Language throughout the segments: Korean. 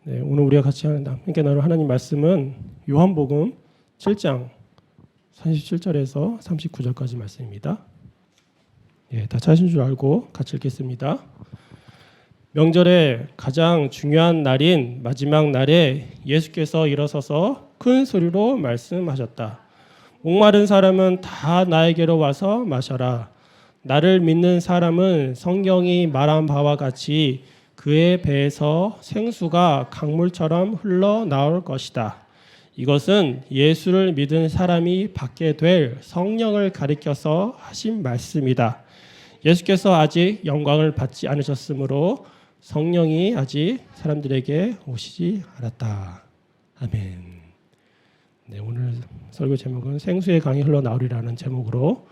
네, 오늘 우리가 같이 함께 나눌 하나님 말씀은 요한복음 7장 37절에서 39절까지 말씀입니다. 예, 다 찾으신 줄 알고 같이 읽겠습니다. 명절에 가장 중요한 날인 마지막 날에 예수께서 일어서서 큰 소리로 말씀하셨다. 목마른 사람은 다 나에게로 와서 마셔라. 나를 믿는 사람은 성경이 말한 바와 같이 그의 배에서 생수가 강물처럼 흘러나올 것이다. 이것은 예수를 믿은 사람이 받게 될 성령을 가리켜서 하신 말씀이다. 예수께서 아직 영광을 받지 않으셨으므로 성령이 아직 사람들에게 오시지 않았다. 아멘. 네, 오늘 설교 제목은 생수의 강이 흘러나오리라는 제목으로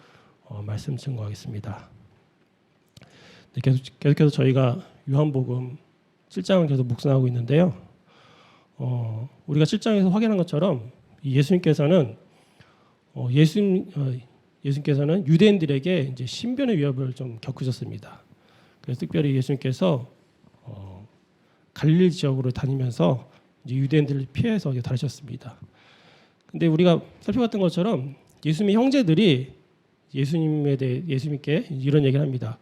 말씀 증거하겠습니다. 네, 계속해서 저희가 요한복음 7장을 계속 묵상하고 있는데요. 우리가 7장에서 확인한 것처럼 예수님께서는 예수님께서는 유대인들에게 이제 신변의 위협을 좀 겪으셨습니다. 그래서 특별히 예수님께서 갈릴리 지역으로 다니면서 이제 유대인들을 피해서 다니셨습니다. 근데 우리가 살펴봤던 것처럼 예수님의 형제들이 예수님께 이런 얘기를 합니다.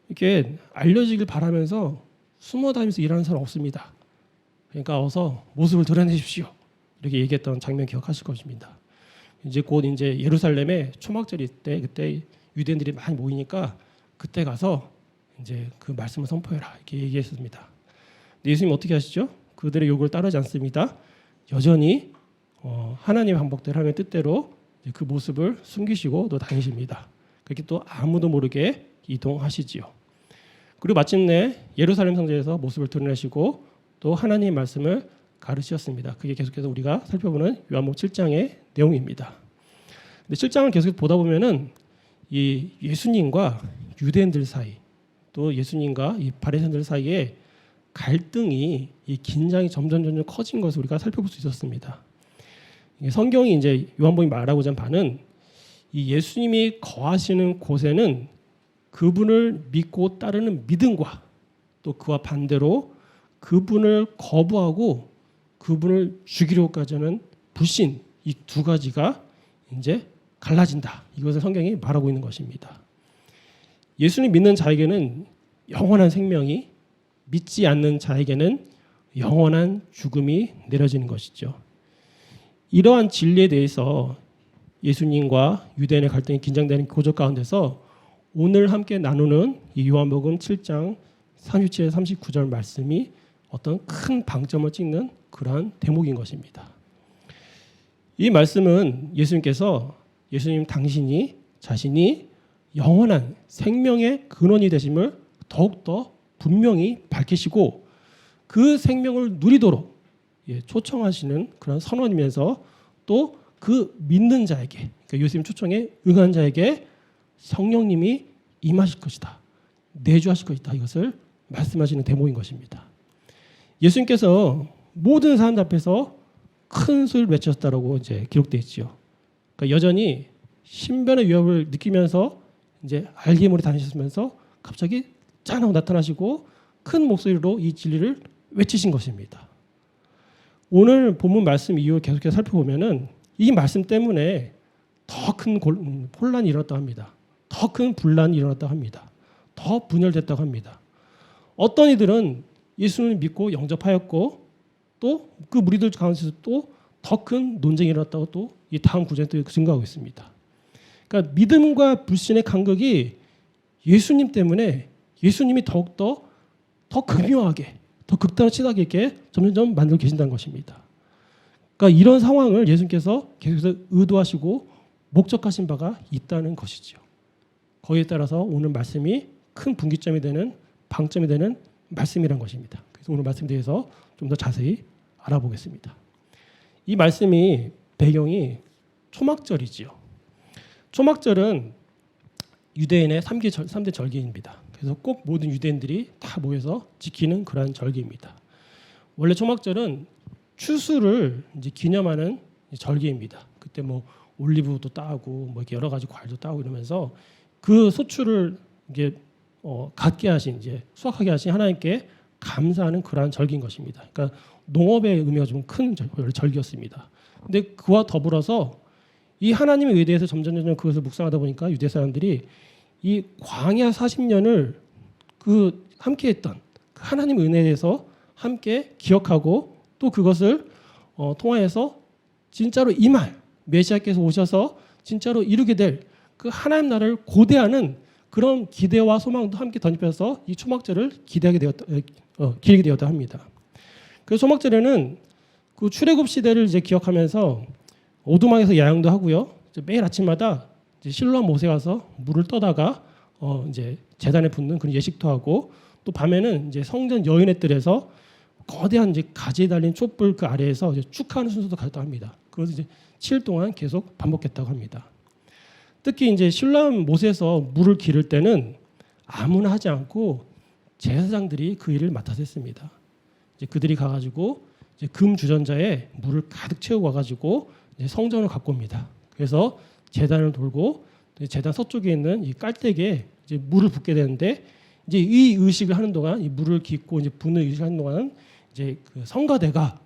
이렇게 알려지길 바라면서 숨어 다니면서 일하는 사람 없습니다. 그러니까 어서 모습을 드러내십시오. 이렇게 얘기했던 장면 기억하실 것입니다. 이제 곧 이제 예루살렘에 초막절이 때 그때 유대인들이 많이 모이니까 그때 가서 이제 그 말씀을 선포해라 이렇게 얘기했습니다. 근데 예수님 어떻게 하시죠? 그들의 요구를 따르지 않습니다. 여전히 하나님의 방법대로 하는 뜻대로 그 모습을 숨기시고 또 다니십니다. 그렇게 또 아무도 모르게 이동하시지요. 그리고 마침내 예루살렘 성전에서 모습을 드러내시고 또 하나님의 말씀을 가르치셨습니다. 그게 계속해서 우리가 살펴보는 요한복음 7장의 내용입니다. 근데 7장을 계속 보다 보면은 이 예수님과 유대인들 사이 또 예수님과 이 바리새인들 사이에 갈등이 이 긴장이 점점 커진 것을 우리가 살펴볼 수 있었습니다. 성경이 이제 요한복음이 말하고자 하는 바는 이 예수님이 거하시는 곳에는 그분을 믿고 따르는 믿음과 또 그와 반대로 그분을 거부하고 그분을 죽이려고까지 하는 불신 이 두 가지가 이제 갈라진다. 이것을 성경이 말하고 있는 것입니다. 예수님 믿는 자에게는 영원한 생명이 믿지 않는 자에게는 영원한 죽음이 내려지는 것이죠. 이러한 진리에 대해서 예수님과 유대인의 갈등이 긴장되는 고적 가운데서 오늘 함께 나누는 이 요한복음 7장 37에서 39절 말씀이 어떤 큰 방점을 찍는 그러한 대목인 것입니다. 이 말씀은 예수님 당신이 자신이 영원한 생명의 근원이 되심을 더욱더 분명히 밝히시고 그 생명을 누리도록 초청하시는 그런 선언이면서 또 그 믿는 자에게 그러니까 예수님 초청에 응한 자에게 성령님이 임하실 것이다. 내주하실 것이다. 이것을 말씀하시는 대목인 것입니다. 예수님께서 모든 사람들 앞에서 큰 소리를 외쳤다라고 이제 기록되어 있지요. 그러니까 여전히 신변의 위협을 느끼면서 이제 알게모로 다니시면서 갑자기 짠 하고 나타나시고 큰 목소리로 이 진리를 외치신 것입니다. 오늘 본문 말씀 이후 계속해서 살펴보면은 이 말씀 때문에 더 큰 혼란이 일어났다고 합니다. 더 큰 분란이 일어났다고 합니다. 더 분열됐다고 합니다. 어떤 이들은 예수님을 믿고 영접하였고 또 그 무리들 가운데서 또 더 큰 논쟁이 일어났다고 또 이 다음 구절에 또 증거하고 있습니다. 그러니까 믿음과 불신의 간극이 예수님 때문에 예수님이 더욱더 더 극명하게 더 극단으로 치닫게 이렇게 점점 만들고 계신다는 것입니다. 그러니까 이런 상황을 예수님께서 계속해서 의도하시고 목적하신 바가 있다는 것이죠. 거기에 따라서 오늘 말씀이 큰 분기점이 되는 방점이 되는 말씀이란 것입니다. 그래서 오늘 말씀에 대해서 좀 더 자세히 알아보겠습니다. 이 말씀이 배경이 초막절이지요. 초막절은 유대인의 3대 절기입니다. 그래서 꼭 모든 유대인들이 다 모여서 지키는 그러한 절기입니다. 원래 초막절은 추수를 이제 기념하는 절기입니다. 그때 뭐 올리브도 따고 뭐 이렇게 여러 가지 과일도 따고 이러면서 그 소출을 이게 갖게 하신 이제 수확하게 하신 하나님께 감사하는 그러한 절기인 것입니다. 그러니까 농업의 의미가 좀 큰 절기였습니다. 근데 그와 더불어서 이 하나님의 의대에서 점점 그것을 묵상하다 보니까 유대 사람들이 이 광야 40년을 그 함께했던 그 하나님의 은혜에 대해서 함께 기억하고 또 그것을 통하여서 진짜로 이 말 메시아께서 오셔서 진짜로 이루게 될 그 하나님 나라를 고대하는 그런 기대와 소망도 함께 덧입혀서 이 초막절을 기리게 되었다 합니다. 그 초막절에는 그 출애굽 시대를 이제 기억하면서 오두막에서 야영도 하고요. 매일 아침마다 이제 실로암 못에 가서 물을 떠다가 이제 제단에 붓는 그런 예식도 하고 또 밤에는 이제 성전 여인의 뜰에서 거대한 이제 가지에 달린 촛불 그 아래에서 이제 축하하는 순서도 가졌다고 합니다. 그것을 이제 7일 동안 계속 반복했다고 합니다. 특히 이제 실로암 못에서 물을 기를 때는 아무나 하지 않고 제사장들이 그 일을 맡아서 했습니다. 이제 그들이 가가지고 이제 금 주전자에 물을 가득 채우고 와가지고 이제 성전을 갖고 옵니다. 그래서 제단을 돌고 제단 서쪽에 있는 이 깔때기에 이제 물을 붓게 되는데 이제 이 의식을 하는 동안 이 물을 깃고 이제 붓는 의식을 하는 동안은 이제 그 성가대가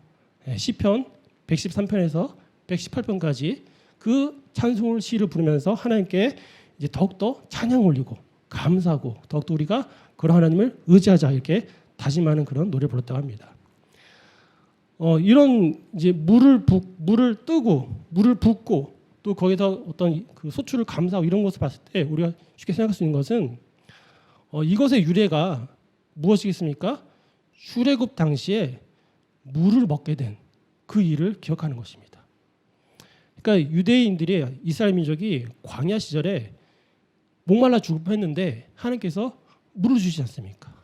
시편 113편에서 118편까지 그 찬송을 시를 부르면서 하나님께 이제 더욱더 찬양 올리고 감사하고 더욱더 우리가 그런 하나님을 의지하자 이렇게 다짐하는 그런 노래를 불렀다고 합니다. 이런 이제 물을 뜨고 물을 붓고 또 거기서 어떤 그 소출을 감사하고 이런 것을 봤을 때 우리가 쉽게 생각할 수 있는 것은 이것의 유래가 무엇이겠습니까? 출애굽 당시에 물을 먹게 된 그 일을 기억하는 것입니다. 그러니까 유대인들이 이스라엘 민족이 광야 시절에 목말라 죽을 뻔했는데 하나님께서 물을 주시지 않습니까?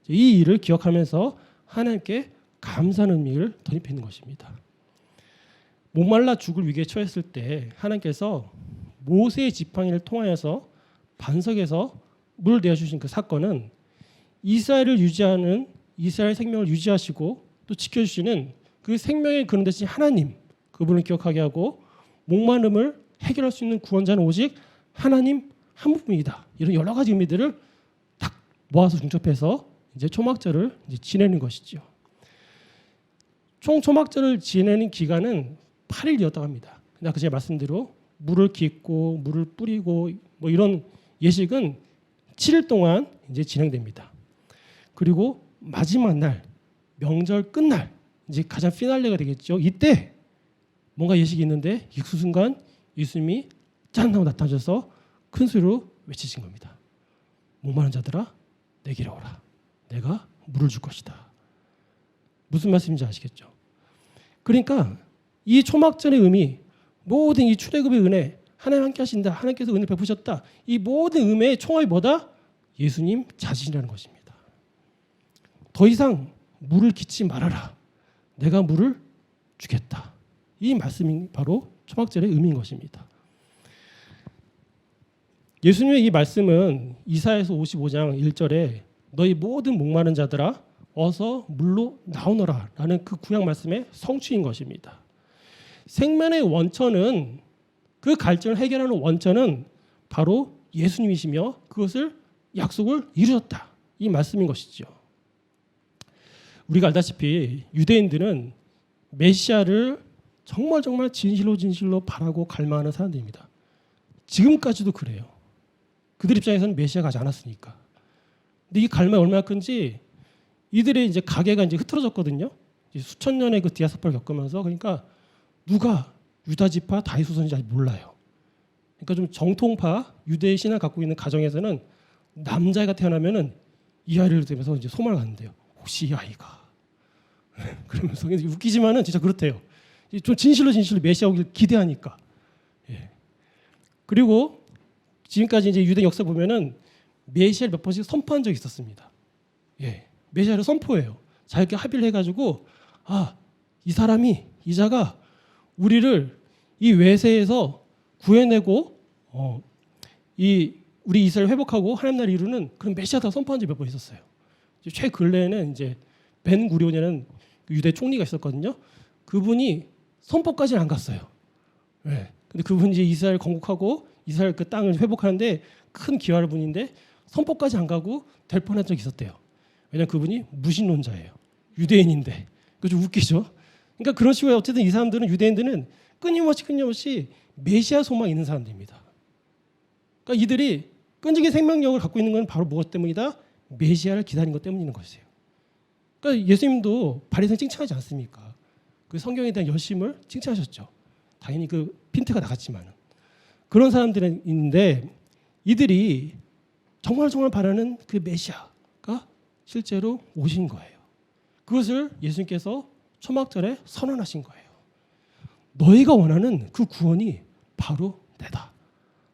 이 일을 기억하면서 하나님께 감사하는 의미를 덧입히는 것입니다. 목말라 죽을 위기에 처했을 때 하나님께서 모세의 지팡이를 통하여서 반석에서 물을 내어주신 그 사건은 이스라엘을 유지하는 이스라엘 생명을 유지하시고 또 지켜주시는 그 생명의 근원 되신 하나님 그분을 기억하게 하고 목마름을 해결할 수 있는 구원자는 오직 하나님 한 분이다. 이런 여러 가지 의미들을 딱 모아서 중첩해서 이제 초막절을 이제 지내는 것이죠. 총 초막절을 지내는 기간은 8일이었다고 합니다. 아까 제가 말씀대로 물을 깃고 물을 뿌리고 뭐 이런 예식은 7일 동안 이제 진행됩니다. 그리고 마지막 날 명절 끝날 이제 가장 피날레가 되겠죠. 이때 뭔가 예식이 있는데 이 순간 예수님이 짠 하고 나타나셔서 큰 소리로 외치신 겁니다. 목마른 자들아 내게로 오라. 내가 물을 줄 것이다. 무슨 말씀인지 아시겠죠? 그러니까 이 초막절의 의미 모든 이 출애굽의 은혜 하나님 함께 하신다. 하나님께서 은혜 베푸셨다. 이 모든 은혜의 총합이 뭐다? 예수님 자신이라는 것입니다. 더 이상 물을 깃지 말아라. 내가 물을 주겠다. 이 말씀이 바로 초막절의 의미인 것입니다. 예수님의 이 말씀은 이사야서 55장 1절에 너희 모든 목마른 자들아 어서 물로 나오너라 라는 그 구약 말씀의 성취인 것입니다. 생명의 원천은 그 갈증을 해결하는 원천은 바로 예수님이시며 그것을 약속을 이루셨다. 이 말씀인 것이죠. 우리가 알다시피 유대인들은 메시아를 정말 진실로 바라고 갈망하는 사람들입니다. 지금까지도 그래요. 그들 입장에서는 메시아가 가지 않았으니까. 근데 이 갈망이 얼마나 큰지 이들의 이제 가계가 이제 흐트러졌거든요. 이제 수천 년의 그 디아스포라를 겪으면서 그러니까 누가 유다 지파 다윗 후손인지 아직 몰라요. 그러니까 좀 정통파 유대의 신앙을 갖고 있는 가정에서는 남자가 태어나면은 이 아이를 들면서 이제 소망을 갖는데요. 혹시 이 아이가 그러면서 웃기지만은 진짜 그렇대요. 좀 진실로 메시아 오길 기대하니까. 예. 그리고 지금까지 이제 유대 역사 보면은 메시아를 몇 번씩 선포한 적이 있었습니다. 예. 메시아를 선포해요. 자기가 합의를 해가지고 이 사람이 이자가 우리를 이 외세에서 구해내고 우리 이스라엘 회복하고 하나님 나라를 이루는 그런 메시아다 선포한 적이 몇 번 있었어요. 최근에는 이제 벤 구리온이라는 유대 총리가 있었거든요. 그분이 선포까지는 안 갔어요. 네. 근데 그분이 이제 이스라엘 건국하고 이스라엘 그 땅을 회복하는데 큰 기여할 분인데 선포까지 안 가고 될 뻔한 적이 있었대요. 왜냐하면 그분이 무신론자예요. 유대인인데. 그거 좀 웃기죠. 그러니까 그런 식으로 어쨌든 이 사람들은 유대인들은 끊임없이 메시아 소망이 있는 사람들입니다. 그러니까 이들이 끈질긴 생명력을 갖고 있는 건 바로 무엇 때문이다? 메시아를 기다린 것 때문인 것이에요. 그러니까 예수님도 바리새인 칭찬하지 않습니까? 그 성경에 대한 열심을 칭찬하셨죠. 당연히 그 핀트가 나갔지만 그런 사람들은 있는데 이들이 정말 바라는 그 메시아가 실제로 오신 거예요. 그것을 예수님께서 초막절에 선언하신 거예요. 너희가 원하는 그 구원이 바로 내다.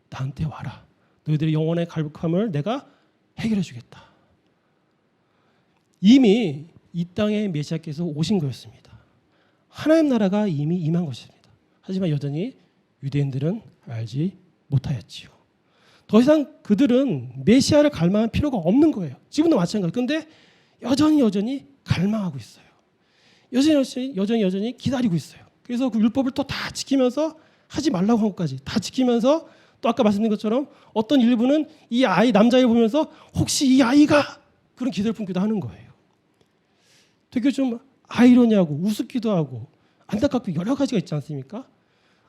나한테 와라. 너희들의 영혼의 갈급함을 내가 해결해 주겠다. 이미 이 땅에 메시아께서 오신 거였습니다. 하나님 나라가 이미 임한 것입니다. 하지만 여전히 유대인들은 알지 못하였지요. 더 이상 그들은 메시아를 갈망할 필요가 없는 거예요. 지금도 마찬가지. 그런데 여전히 갈망하고 있어요. 여전히 기다리고 있어요. 그래서 그 율법을 또 다 지키면서 하지 말라고 한 것까지 다 지키면서 또 아까 말씀드린 것처럼 어떤 일부는 이 아이 남자를 보면서 혹시 이 아이가 그런 기대를 품기도 하는 거예요. 되게 좀 아이러니하고 우습기도 하고 안타깝고 여러 가지가 있지 않습니까?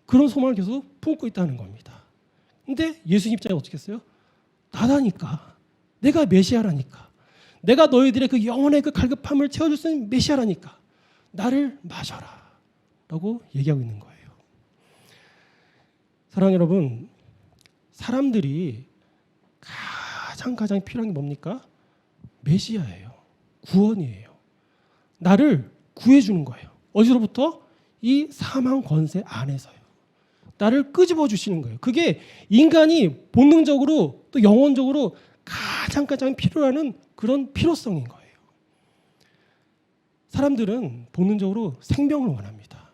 그런 소망을 계속 품고 있다는 겁니다. 근데 예수님 입장에 어떻게 했어요? 나다니까. 내가 메시아라니까. 내가 너희들의 그 영혼의 그 갈급함을 채워줄 수 있는 메시아라니까. 나를 마셔라. 라고 얘기하고 있는 거예요. 사랑하는 여러분, 사람들이 가장 필요한 게 뭡니까? 메시아예요. 구원이에요. 나를 구해주는 거예요. 어디로부터? 이 사망 권세 안에서요. 나를 끄집어 주시는 거예요. 그게 인간이 본능적으로 또 영혼적으로 가장 필요하는 그런 필요성인 거예요. 사람들은 본능적으로 생명을 원합니다.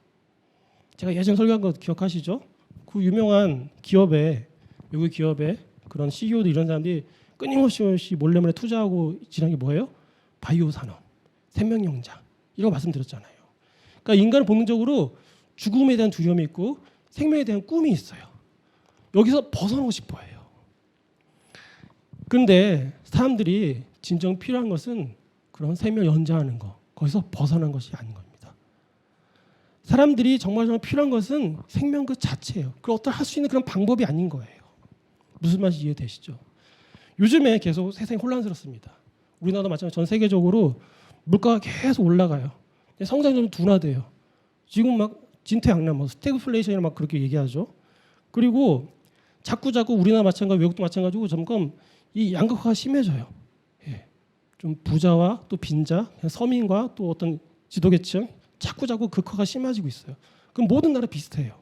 제가 예전 설교한 거 기억하시죠? 그 유명한 기업에 외국 기업에 그런 CEO도 이런 사람들이 끊임없이 몰래 투자하고 지난 게 뭐예요? 바이오 산업, 생명영장 이런 거 말씀드렸잖아요. 그러니까 인간은 본능적으로 죽음에 대한 두려움이 있고 생명에 대한 꿈이 있어요. 여기서 벗어나고 싶어해요. 그런데 사람들이 진정 필요한 것은 그런 생명 연장하는 거, 거기서 벗어난 것이 아닌 겁니다. 사람들이 정말 필요한 것은 생명 그 자체예요. 그걸 어떤 할 수 있는 그런 방법이 아닌 거예요. 무슨 말인지 이해되시죠? 요즘에 계속 세상이 혼란스럽습니다. 우리나라도 마찬가지로 전 세계적으로 물가가 계속 올라가요. 성장률은 둔화돼요. 지금 막 진퇴양난, 스태그플레이션이라 막 그렇게 얘기하죠. 그리고 자꾸 우리나라 마찬가지, 외국도 마찬가지고 점점 이 양극화가 심해져요. 예. 좀 부자와 또 빈자, 서민과 또 어떤 지도계층 자꾸 극화가 심해지고 있어요. 그럼 모든 나라 비슷해요.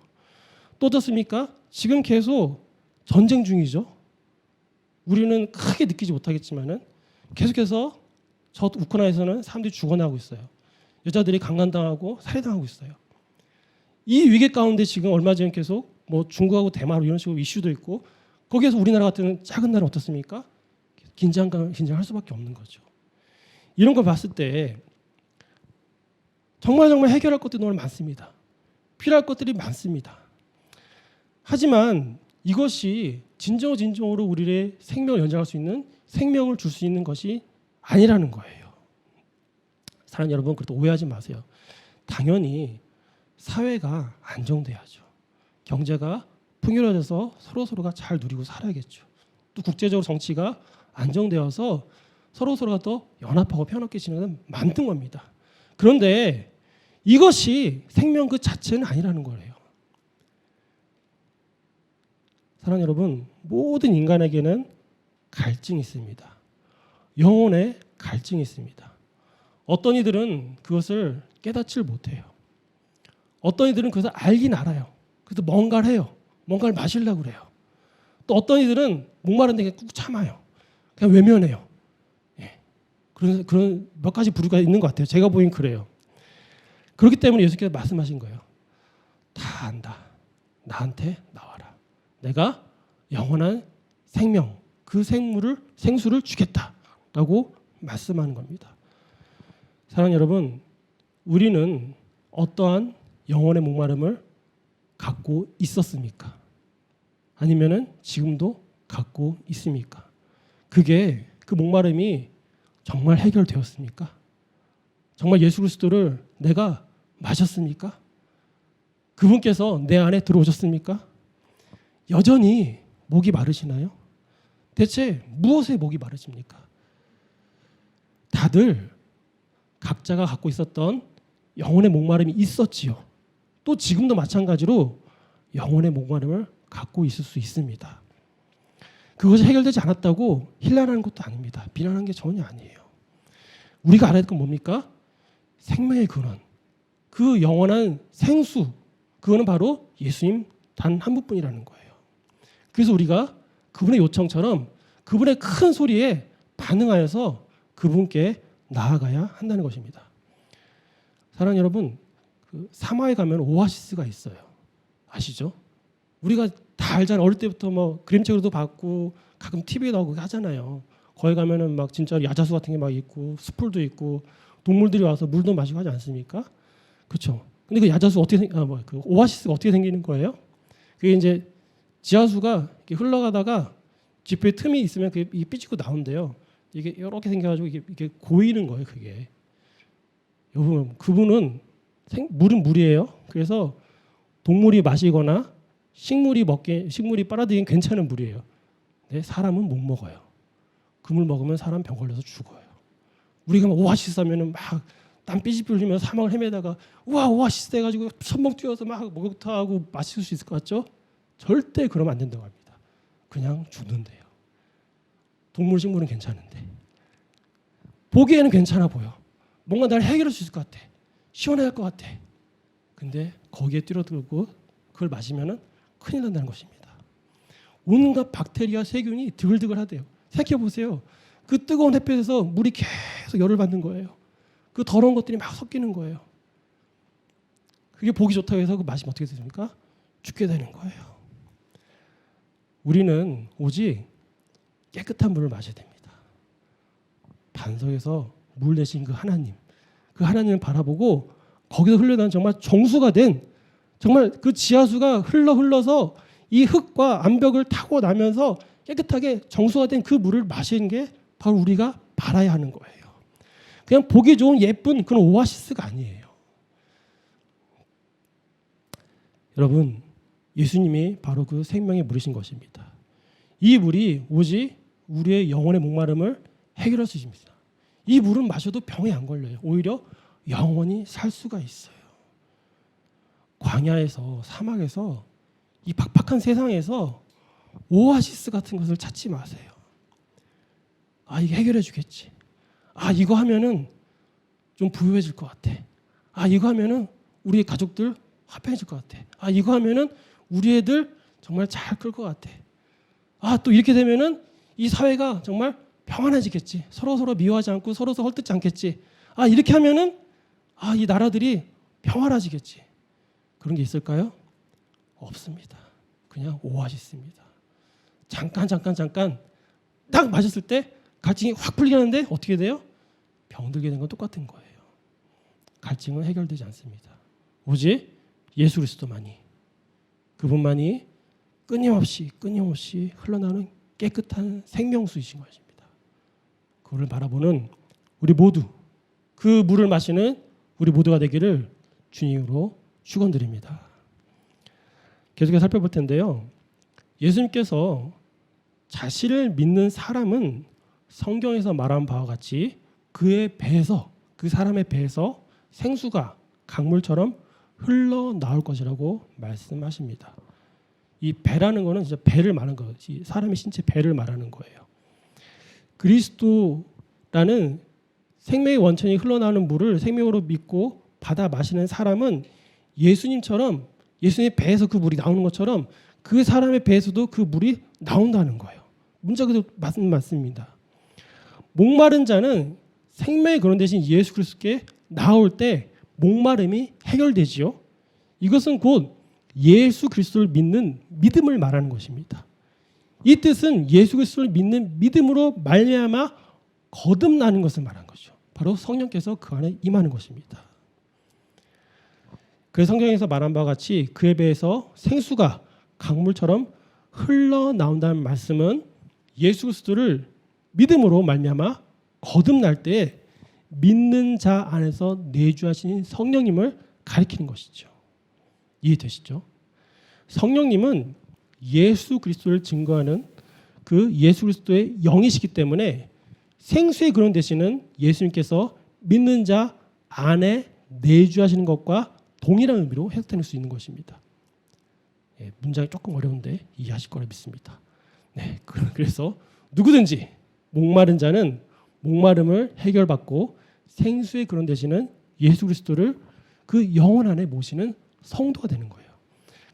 또 어떻습니까? 지금 계속 전쟁 중이죠. 우리는 크게 느끼지 못하겠지만은 계속해서 저 우크라이나에서는 사람들이 죽어나가고 있어요. 여자들이 강간당하고 살해당하고 있어요. 이 위기 가운데 지금 얼마 전에 계속 중국하고 대만 이런 식으로 이슈도 있고 거기에서 우리나라 같은 작은 나라 어떻습니까? 긴장할 수밖에 없는 거죠. 이런 걸 봤을 때 정말 해결할 것들이 너무 많습니다. 필요할 것들이 많습니다. 하지만 이것이 진정으로 우리의 생명을 연장할 수 있는 생명을 줄 수 있는 것이 아니라는 거예요. 사랑하는 여러분, 그래도 오해하지 마세요. 당연히 사회가 안정돼야죠. 경제가 풍요로워져서 서로가 잘 누리고 살아야겠죠. 또 국제적으로 정치가 안정되어서 서로가 더 연합하고 편하게 지내는 만든 겁니다. 그런데 이것이 생명 그 자체는 아니라는 거예요. 사랑하는 여러분, 모든 인간에게는 갈증이 있습니다. 영혼에 갈증이 있습니다. 어떤 이들은 그것을 깨닫지를 못해요. 어떤 이들은 그것을 알긴 알아요. 그래서 뭔가를 해요. 뭔가를 마시려고 그래요. 또 어떤 이들은 목마른데 꾹 참아요. 그냥 외면해요. 예. 그런 몇 가지 부류가 있는 것 같아요. 제가 보기엔 그래요. 그렇기 때문에 예수께서 말씀하신 거예요. 다 안다. 나한테 나와라. 내가 영원한 생명, 그 생수를 주겠다라고 말씀하는 겁니다. 사랑하는 여러분, 우리는 어떠한 영혼의 목마름을 갖고 있었습니까? 아니면은 지금도 갖고 있습니까? 그게 그 목마름이 정말 해결되었습니까? 정말 예수 그리스도를 내가 마셨습니까? 그분께서 내 안에 들어오셨습니까? 여전히 목이 마르시나요? 대체 무엇에 목이 마르십니까? 다들 각자가 갖고 있었던 영혼의 목마름이 있었지요. 또 지금도 마찬가지로 영혼의 목마름을 갖고 있을 수 있습니다. 그것이 해결되지 않았다고 힐난하는 것도 아닙니다. 비난하는 게 전혀 아니에요. 우리가 알아야 될 건 뭡니까? 생명의 근원, 그 영원한 생수, 그거는 바로 예수님 단 한 분뿐이라는 거예요. 그래서 우리가 그분의 요청처럼 그분의 큰 소리에 반응하여서 그분께 나아가야 한다는 것입니다. 사랑하는 여러분, 그 사마에 가면 오아시스가 있어요. 아시죠? 우리가 다 알잖아요. 어릴 때부터 뭐 그림책으로도 봤고 가끔 TV에 나오고 하잖아요. 거기 가면은 막 진짜 야자수 같은 게 막 있고 수풀도 있고 동물들이 와서 물도 마시고 하지 않습니까? 그렇죠. 근데 그 야자수 어떻게 그 오아시스가 어떻게 생기는 거예요? 그게 이제 지하수가 이렇게 흘러가다가 지표에 틈이 있으면 그게 삐지고 나온대요. 이게 이렇게 생겨가지고 이게 고이는 거예요. 그게. 여러분, 그분은 물은 물이에요. 그래서 동물이 마시거나 식물이 빨아들이긴 괜찮은 물이에요. 근데 사람은 못 먹어요. 그 물 먹으면 사람 병 걸려서 죽어요. 우리가 막 오아시스 하면은 막 땀 삐질 흘리면서 사막을 헤매다가 우와 오아시스 해가지고 선봉 뛰어서 막 목욕탕하고 마실 수 있을 것 같죠? 절대 그러면 안 된다고 합니다. 그냥 죽는데요. 동물 식물은 괜찮은데 보기에는 괜찮아 보여. 뭔가 나를 해결할 수 있을 것 같아. 시원할 것 같아. 근데 거기에 뛰어들고 그걸 마시면은 큰일 난다는 것입니다. 온갖 박테리아 세균이 드글드글하대요. 생각해 보세요. 그 뜨거운 햇볕에서 물이 계속 열을 받는 거예요. 그 더러운 것들이 막 섞이는 거예요. 그게 보기 좋다고 해서 그 마시면 어떻게 됩니까? 죽게 되는 거예요. 우리는 오직 깨끗한 물을 마셔야 됩니다. 반석에서 물 내신 그 하나님을 바라보고 거기서 흘러나온 정말 정수가 된 정말 그 지하수가 흘러서 이 흙과 암벽을 타고 나면서 깨끗하게 정수가 된 그 물을 마시는 게 바로 우리가 바라야 하는 거예요. 그냥 보기 좋은 예쁜 그런 오아시스가 아니에요. 여러분, 예수님이 바로 그 생명의 물이신 것입니다. 이 물이 오직 우리의 영혼의 목마름을 해결할 수 있습니다. 이 물은 마셔도 병에 안 걸려요. 오히려 영원히 살 수가 있어요. 광야에서 사막에서 이 팍팍한 세상에서 오아시스 같은 것을 찾지 마세요. 아, 이게 해결해 주겠지. 아, 이거 하면은 좀 부유해질 것 같아. 아, 이거 하면은 우리 가족들 화평해질 것 같아. 아, 이거 하면은 우리 애들 정말 잘 클 것 같아. 아, 또 이렇게 되면은 이 사회가 정말 평안해지겠지. 서로 미워하지 않고 서로 헐뜯지 않겠지. 아, 이렇게 하면은 아, 이 나라들이 평화라지겠지. 그런 게 있을까요? 없습니다. 그냥 오아시스입니다. 잠깐 딱 마셨을 때 갈증이 확 풀리는데 어떻게 돼요? 병들게 된 건 똑같은 거예요. 갈증은 해결되지 않습니다. 오직 예수 그리스도만이, 그분만이 끊임없이 흘러나오는 깨끗한 생명수이신 것입니다. 그를 바라보는 우리 모두, 그 물을 마시는 우리 모두가 되기를 주님으로 축원드립니다. 계속해서 살펴볼 텐데요. 예수님께서 자신을 믿는 사람은 성경에서 말한 바와 같이 그의 배에서, 그 사람의 배에서 생수가 강물처럼 흘러나올 것이라고 말씀하십니다. 이 배라는 것은 진짜 배를 말하는 거예요. 사람의 신체 배를 말하는 거예요. 그리스도라는 생명의 원천이 흘러나오는 물을 생명으로 믿고 받아 마시는 사람은 예수님처럼, 예수님의 배에서 그 물이 나오는 것처럼 그 사람의 배에서도 그 물이 나온다는 거예요. 문자가 맞습니다. 목마른 자는 생명의 근원 대신 예수 그리스도께 나올 때 목마름이 해결되지요. 이것은 곧 예수 그리스도를 믿는 믿음을 말하는 것입니다. 이 뜻은 예수 그리스도를 믿는 믿음으로 말미암아 거듭나는 것을 말하는 거죠. 바로 성령께서 그 안에 임하는 것입니다. 그래서 성경에서 말한 바와 같이 그의 배에서 생수가 강물처럼 흘러나온다는 말씀은 예수 그리스도를 믿음으로 말미암아 거듭날 때 믿는 자 안에서 내주하신 성령님을 가리키는 것이죠. 이해되시죠? 성령님은 예수 그리스도를 증거하는 그 예수 그리스도의 영이시기 때문에 생수의 근원 되시는 예수님께서 믿는 자 안에 내주하시는 것과 동일한 의미로 해석될 수 있는 것입니다. 예, 문장이 조금 어려운데 이해하실 거라 믿습니다. 네, 그래서 누구든지 목마른 자는 목마름을 해결받고 생수의 근원 되시는 예수 그리스도를 그 영혼 안에 모시는 성도가 되는 거예요.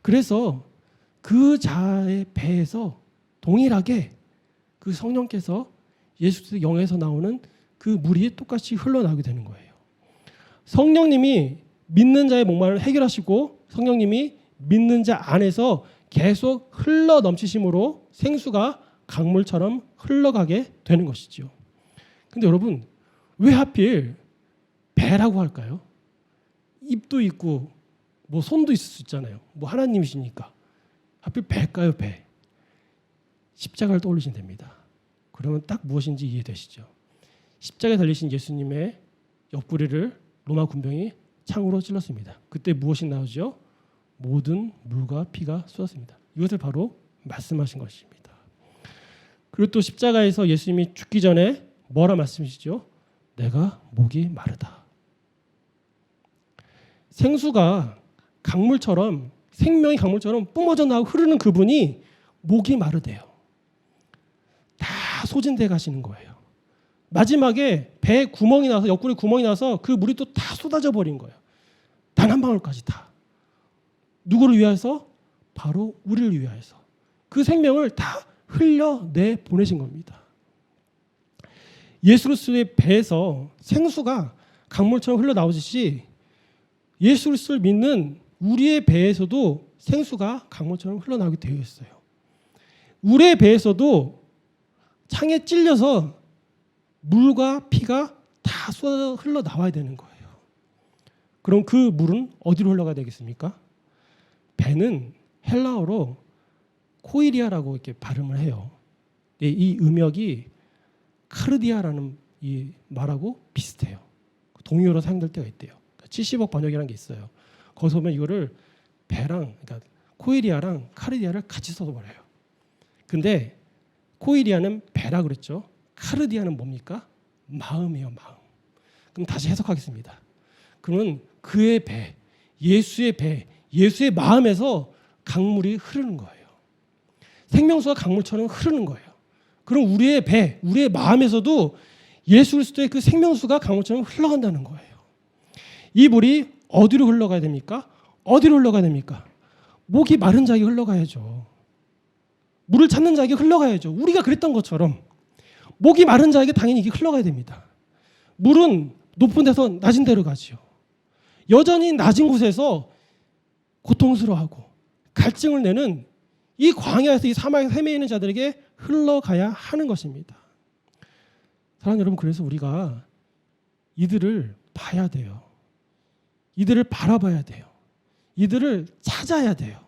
그래서 그 자의 배에서 동일하게 그 성령께서 예수 그리스도 영에서 나오는 그 물이 똑같이 흘러나오게 되는 거예요. 성령님이 믿는 자의 목마름을 해결하시고 성령님이 믿는 자 안에서 계속 흘러 넘치심으로 생수가 강물처럼 흘러가게 되는 것이죠. 근데 여러분, 왜 하필 배라고 할까요? 입도 있고 뭐 손도 있을 수 있잖아요. 뭐 하나님이시니까. 하필 배일까요, 배? 십자가를 떠올리시면 됩니다. 그러면 딱 무엇인지 이해되시죠? 십자가에 달리신 예수님의 옆구리를 로마 군병이 창으로 찔렀습니다. 그때 무엇이 나오죠? 모든 물과 피가 쏟았습니다. 이것을 바로 말씀하신 것입니다. 그리고 또 십자가에서 예수님이 죽기 전에 뭐라 말씀이시죠? 내가 목이 마르다. 생수가 강물처럼 생명의 강물처럼 뿜어져 나오고 흐르는 그분이 목이 마르대요. 다 소진돼 가시는 거예요. 마지막에 배에 구멍이 나서 옆구리 구멍이 나서 그 물이 또 다 쏟아져 버린 거예요. 단 한 방울까지 다. 누구를 위해서? 바로 우리를 위하여서. 그 생명을 다 흘려내 보내신 겁니다. 예수 그리스도의 배에서 생수가 강물처럼 흘러나오듯이 예수 그리스도를 믿는 우리의 배에서도 생수가 강물처럼 흘러나오게 되어 있어요. 우리의 배에서도 창에 찔려서 물과 피가 다 쏟아 흘러나와야 되는 거예요. 그럼 그 물은 어디로 흘러가야 되겠습니까? 배는 헬라어로 코이리아라고 이렇게 발음을 해요. 이 음역이 카르디아라는 이 말하고 비슷해요. 동의어로 사용될 때가 있대요. 70억 번역이라는 게 있어요. 거기서 보면 이거를 배랑 그러니까 코이리아랑 카르디아를 같이 써서 버려요. 근데 코이리아는 배라 그랬죠. 카르디아는 뭡니까? 마음이에요, 마음. 그럼 다시 해석하겠습니다. 그러면 그의 배, 예수의 배, 예수의 마음에서 강물이 흐르는 거예요. 생명수가 강물처럼 흐르는 거예요. 그럼 우리의 배, 우리의 마음에서도 예수 그리스도의 그 생명수가 강물처럼 흘러간다는 거예요. 이 물이 어디로 흘러가야 됩니까? 어디로 흘러가야 됩니까? 목이 마른 자에게 흘러가야죠. 물을 찾는 자에게 흘러가야죠. 우리가 그랬던 것처럼 목이 마른 자에게 당연히 이게 흘러가야 됩니다. 물은 높은 데서 낮은 데로 가지요. 여전히 낮은 곳에서 고통스러워하고 갈증을 내는 이 광야에서 이 사막에서 헤매이는 자들에게 흘러가야 하는 것입니다. 사랑하는 여러분, 그래서 우리가 이들을 봐야 돼요. 이들을 바라봐야 돼요. 이들을 찾아야 돼요.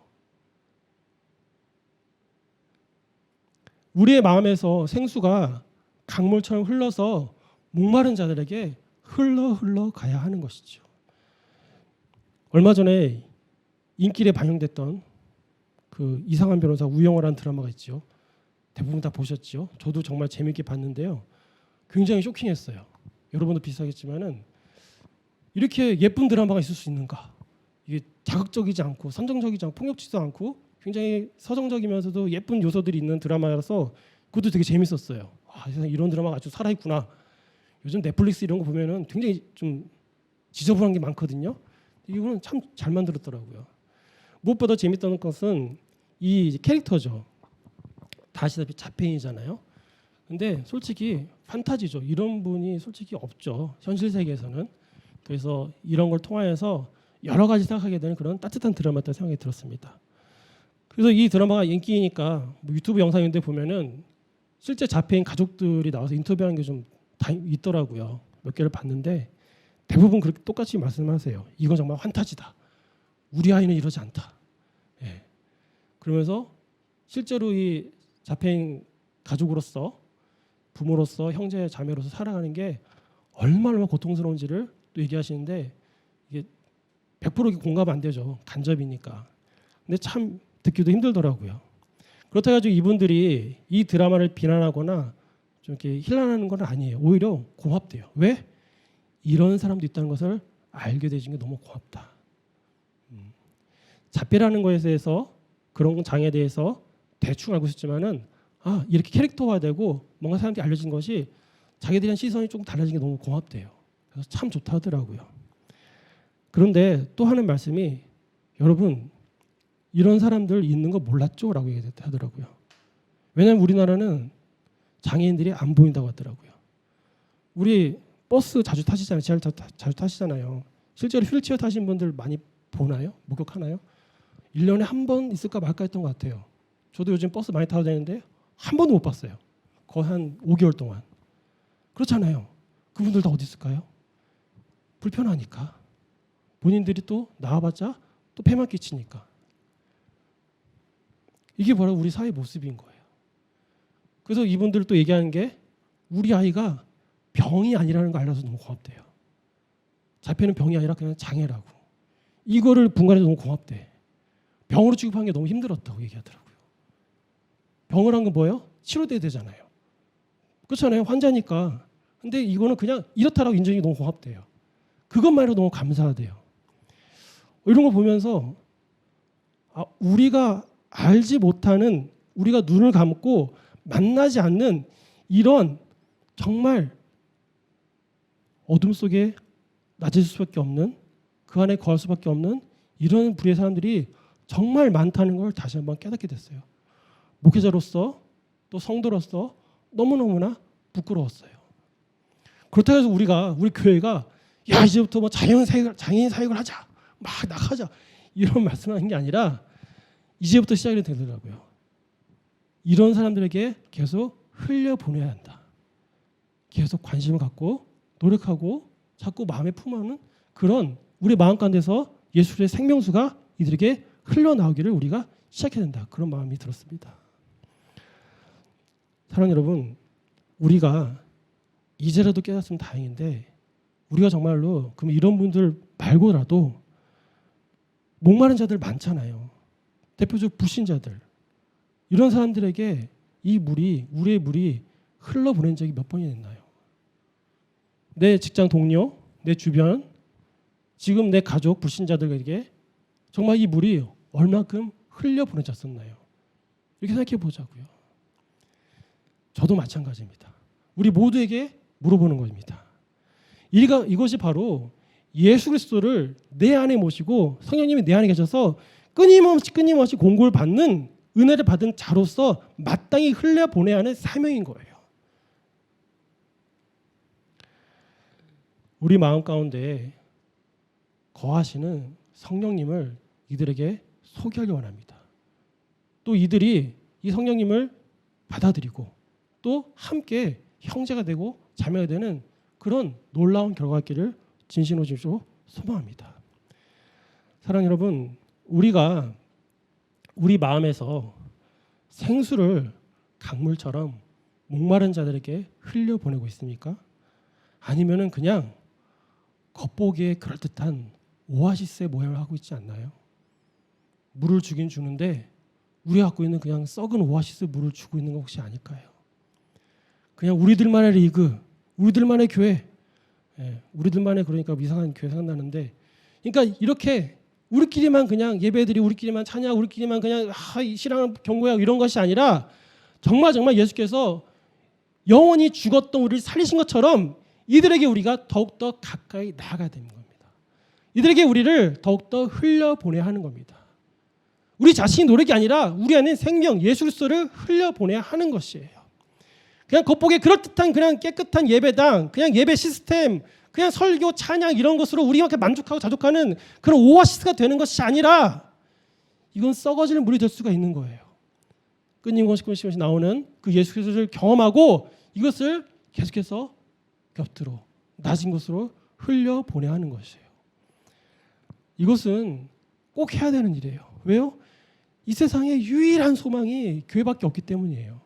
우리의 마음에서 생수가 강물처럼 흘러서 목마른 자들에게 흘러가야 하는 것이죠. 얼마 전에 인기에 반영됐던 그 이상한 변호사 우영우라는 드라마가 있죠. 대부분 다 보셨죠? 저도 정말 재밌게 봤는데요. 굉장히 쇼킹했어요. 여러분도 비슷하겠지만은 이렇게 예쁜 드라마가 있을 수 있는가? 이게 자극적이지 않고 선정적이지 않고 폭력적이지 않고 굉장히 서정적이면서도 예쁜 요소들이 있는 드라마라서 그것도 되게 재밌었어요. 아, 세상에 이런 드라마가 아주 살아있구나. 요즘 넷플릭스 이런 거 보면은 굉장히 좀 지저분한 게 많거든요. 이거는 참 잘 만들었더라고요. 무엇보다 재밌던 것은 이 캐릭터죠. 다 아시다시피 자폐인이잖아요. 근데 솔직히 판타지죠. 이런 분이 솔직히 없죠. 현실 세계에서는. 그래서 이런 걸 통하여서 여러 가지 생각하게 되는 그런 따뜻한 드라마였다는 생각이 들었습니다. 그래서 이 드라마가 인기니까 뭐 유튜브 영상인데 보면은 실제 자폐인 가족들이 나와서 인터뷰하는 게 좀 있더라고요. 몇 개를 봤는데 대부분 그렇게 똑같이 말씀하세요. 이건 정말 환타지다. 우리 아이는 이러지 않다. 예. 그러면서 실제로 이 자폐인 가족으로서 부모로서 형제 자매로서 살아가는 게 얼마나 고통스러운지를 또 얘기하시는데 이게 100% 공감 안 되죠. 간접이니까. 근데 참 듣기도 힘들더라고요. 그렇다 가지고 이분들이 이 드라마를 비난하거나 좀 이렇게 힐난하는 건 아니에요. 오히려 고맙대요. 왜? 이런 사람도 있다는 것을 알게 되신 게 너무 고맙다. 자폐라는 것에 대해서 그런 장애에 대해서 대충 알고 있었지만은 이렇게 캐릭터화되고 뭔가 사람들이 알려진 것이 자기들에 대한 시선이 조금 달라진 게 너무 고맙대요. 그래서 참 좋다 하더라고요. 그런데 또 하는 말씀이 여러분 이런 사람들 있는 거 몰랐죠? 라고 얘기하더라고요. 왜냐하면 우리나라는 장애인들이 안 보인다고 하더라고요. 우리 버스 자주 타시잖아요. 지하철 자주 타시잖아요. 실제로 휠체어 타신 분들 많이 보나요? 목격하나요? 1년에 한 번 있을까 말까 했던 것 같아요. 저도 요즘 버스 많이 타고 다니는데 한 번도 못 봤어요. 거의 한 5개월 동안. 그렇잖아요. 그분들 다 어디 있을까요? 불편하니까. 본인들이 또 나와봤자 또 폐만 끼치니까. 이게 바로 우리 사회 모습인 거예요. 그래서 이분들 또 얘기하는 게 우리 아이가 병이 아니라는 걸 알아서 너무 고맙대요. 자폐는 병이 아니라 그냥 장애라고. 이거를 분간해서 너무 고맙대. 병으로 취급하는 게 너무 힘들었다고 얘기하더라고요. 병을 한 건 뭐예요? 치료돼야 되잖아요. 그렇잖아요. 환자니까. 근데 이거는 그냥 이렇다라고 인정이 너무 고맙대요. 그것만으로 너무 감사하대요. 이런 거 보면서 우리가 알지 못하는 우리가 눈을 감고 만나지 않는 이런 정말 어둠 속에 낮아질 수밖에 없는 그 안에 거할 수밖에 없는 이런 부류의 사람들이 정말 많다는 걸 다시 한번 깨닫게 됐어요. 목회자로서 또 성도로서 너무너무나 부끄러웠어요. 그렇다고 해서 우리 교회가 이제부터 뭐 장애인 사역을 하자 막 나가자 이런 말씀하는 게 아니라 이제부터 시작이 되더라고요. 이런 사람들에게 계속 흘려보내야 한다. 계속 관심을 갖고 노력하고 자꾸 마음에 품어오는 그런 우리 마음 가운데서 예수의 생명수가 이들에게 흘러나오기를 우리가 시작해야 된다. 그런 마음이 들었습니다. 사랑하는 여러분, 우리가 이제라도 깨닫으면 다행인데 우리가 정말로 그럼 이런 분들 말고라도 목마른 자들 많잖아요. 대표적으로 불신자들. 이런 사람들에게 이 물이 우리의 물이 흘러보낸 적이 몇 번이 됐나요? 내 직장 동료, 내 주변, 지금 내 가족 불신자들에게 정말 이 물이 얼마큼 흘려보내졌었나요? 이렇게 생각해 보자고요. 저도 마찬가지입니다. 우리 모두에게 물어보는 것입니다. 이것이 바로 예수 그리스도를 내 안에 모시고 성령님이 내 안에 계셔서 끊임없이 공고를 받는 은혜를 받은 자로서 마땅히 흘려보내야 하는 사명인 거예요. 우리 마음 가운데 거하시는 성령님을 이들에게 소개하기 원합니다. 또 이들이 이 성령님을 받아들이고 또 함께 형제가 되고 자매가 되는 그런 놀라운 결과가 있기를 진심으로 소망합니다. 사랑하는 여러분, 우리가 우리 마음에서 생수를 강물처럼 목마른 자들에게 흘려보내고 있습니까? 아니면은 그냥 겉보기에 그럴듯한 오아시스의 모양을 하고 있지 않나요? 물을 주긴 주는데 우리가 갖고 있는 그냥 썩은 오아시스 물을 주고 있는 거 혹시 아닐까요? 그냥 우리들만의 리그, 우리들만의 교회, 우리들만의 그러니까 이상한 교회 생각나는데, 그러니까 이렇게 우리끼리만 그냥 예배들이 우리끼리만 찬양, 우리끼리만 그냥 신앙을 경고하고 이런 것이 아니라 정말 예수께서 영원히 죽었던 우리를 살리신 것처럼 이들에게 우리가 더욱더 가까이 나아가야 되는 겁니다. 이들에게 우리를 더욱더 흘려보내야 하는 겁니다. 우리 자신이 노력이 아니라 우리 안에 생명 예수 그리스도를 흘려보내야 하는 것이에요. 그냥 겉보기에 그럴듯한 그냥 깨끗한 예배당, 그냥 예배 시스템, 그냥 설교, 찬양 이런 것으로 우리가 만족하고 자족하는 그런 오아시스가 되는 것이 아니라 이건 썩어지는 물이 될 수가 있는 거예요. 끊임없이 나오는 그 예수 그리스도를 경험하고 이것을 계속해서 곁으로 낮은 곳으로 흘려보내야 하는 것이에요. 이것은 꼭 해야 되는 일이에요. 왜요? 이 세상에 유일한 소망이 교회밖에 없기 때문이에요.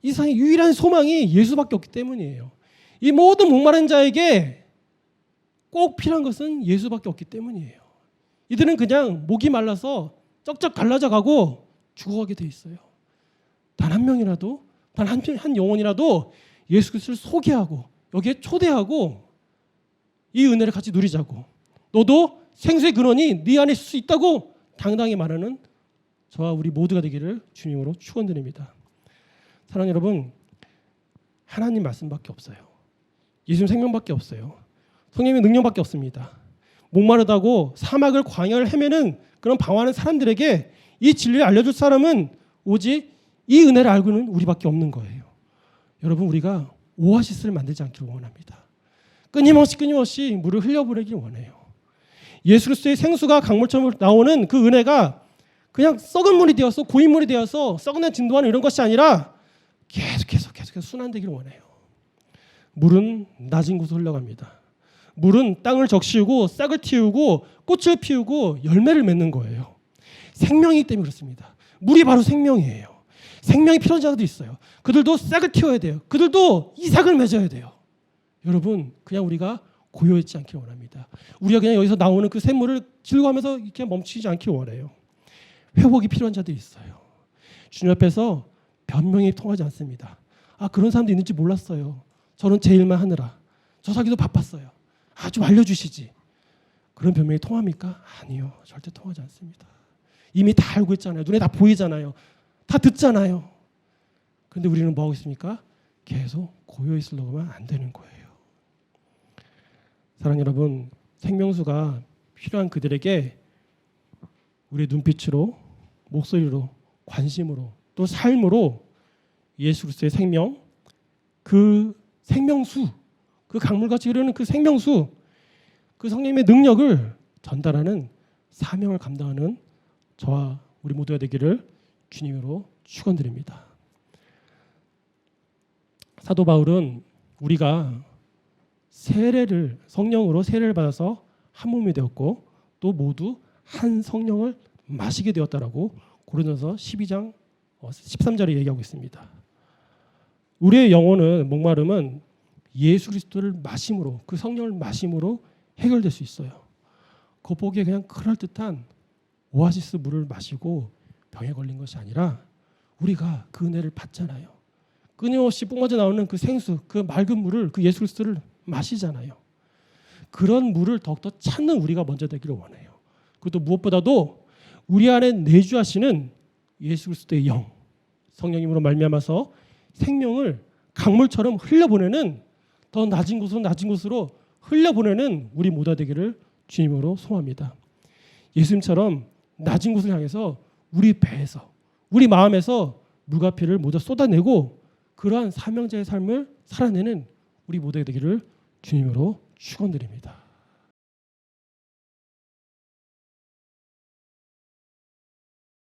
이 세상의 유일한 소망이 예수밖에 없기 때문이에요. 이 모든 목마른 자에게 꼭 필요한 것은 예수밖에 없기 때문이에요. 이들은 그냥 목이 말라서 쩍쩍 갈라져 가고 죽어가게 돼 있어요. 단 한 명이라도, 단 한 영혼이라도 예수 그리스도를 소개하고 여기에 초대하고 이 은혜를 같이 누리자고, 너도 생수의 근원이 네 안에 있을 수 있다고 당당히 말하는 저와 우리 모두가 되기를 주님으로 축원드립니다. 사랑하는 여러분, 하나님 말씀밖에 없어요. 예수님 생명밖에 없어요. 성령의 능력밖에 없습니다. 목마르다고 사막을 광야를 헤매는 그런 방황하는 사람들에게 이 진리를 알려줄 사람은 오직 이 은혜를 알고는 우리밖에 없는 거예요. 여러분, 우리가 오아시스를 만들지 않기를 원합니다. 끊임없이 물을 흘려보내길 원해요. 예수 그리스도의 생수가 강물처럼 나오는 그 은혜가 그냥 썩은 물이 되어서 고인물이 되어서 썩는 진도하는 이런 것이 아니라 계속해서 순환되기를 원해요. 물은 낮은 곳으로 흘러갑니다. 물은 땅을 적시우고 싹을 틔우고 꽃을 피우고 열매를 맺는 거예요. 생명이기 때문에 그렇습니다. 물이 바로 생명이에요. 생명이 필요한 자들도 있어요. 그들도 싹을 틔워야 돼요. 그들도 이삭을 맺어야 돼요. 여러분, 그냥 우리가 고요했지 않기를 원합니다. 우리가 그냥 여기서 나오는 그 샘물을 즐거워하면서 이렇게 멈추지 않기를 원해요. 회복이 필요한 자들이 있어요. 주님 앞에서 변명이 통하지 않습니다. 아, 그런 사람도 있는지 몰랐어요. 저는 제 일만 하느라. 저 사기도 바빴어요. 아, 좀 알려주시지. 그런 변명이 통합니까? 아니요. 절대 통하지 않습니다. 이미 다 알고 있잖아요. 눈에 다 보이잖아요. 다 듣잖아요. 그런데 우리는 뭐하고 있습니까? 계속 고요 있으려고만 안 되는 거예요. 사랑하는 여러분, 생명수가 필요한 그들에게 우리의 눈빛으로, 목소리로, 관심으로, 또 삶으로 예수 그리스도의 생명, 그 생명수, 그 강물같이 흐르는 그 생명수, 그 성령님의 능력을 전달하는 사명을 감당하는 저와 우리 모두가 되기를 주님으로 축원드립니다. 사도 바울은 우리가 성령으로 세례를 받아서 한 몸이 되었고 또 모두 한 성령을 마시게 되었다라고 고린도서 12장 13절에 얘기하고 있습니다. 우리의 영혼은 목마름은 예수 그리스도를 마심으로, 그 성령을 마심으로 해결될 수 있어요. 겉보기에 그냥 그럴듯한 오아시스 물을 마시고 병에 걸린 것이 아니라 우리가 그 은혜를 받잖아요. 끊임없이 뿜어져 나오는 그 생수, 그 맑은 물을, 그 예수 그리스도를 마시잖아요. 그런 물을 더욱더 찾는 우리가 먼저 되기를 원해요. 그것도 무엇보다도 우리 안에 내주하시는 예수 그리스도의 영, 성령님으로 말미암아서 생명을 강물처럼 흘려보내는, 더 낮은 곳으로 흘려보내는 우리 모두가 되기를 주님으로 소원합니다. 예수님처럼 낮은 곳을 향해서 우리 배에서, 우리 마음에서 물과 피를 모두 쏟아내고 그러한 사명자의 삶을 살아내는 우리 모두가 되기를 주님으로 축원드립니다.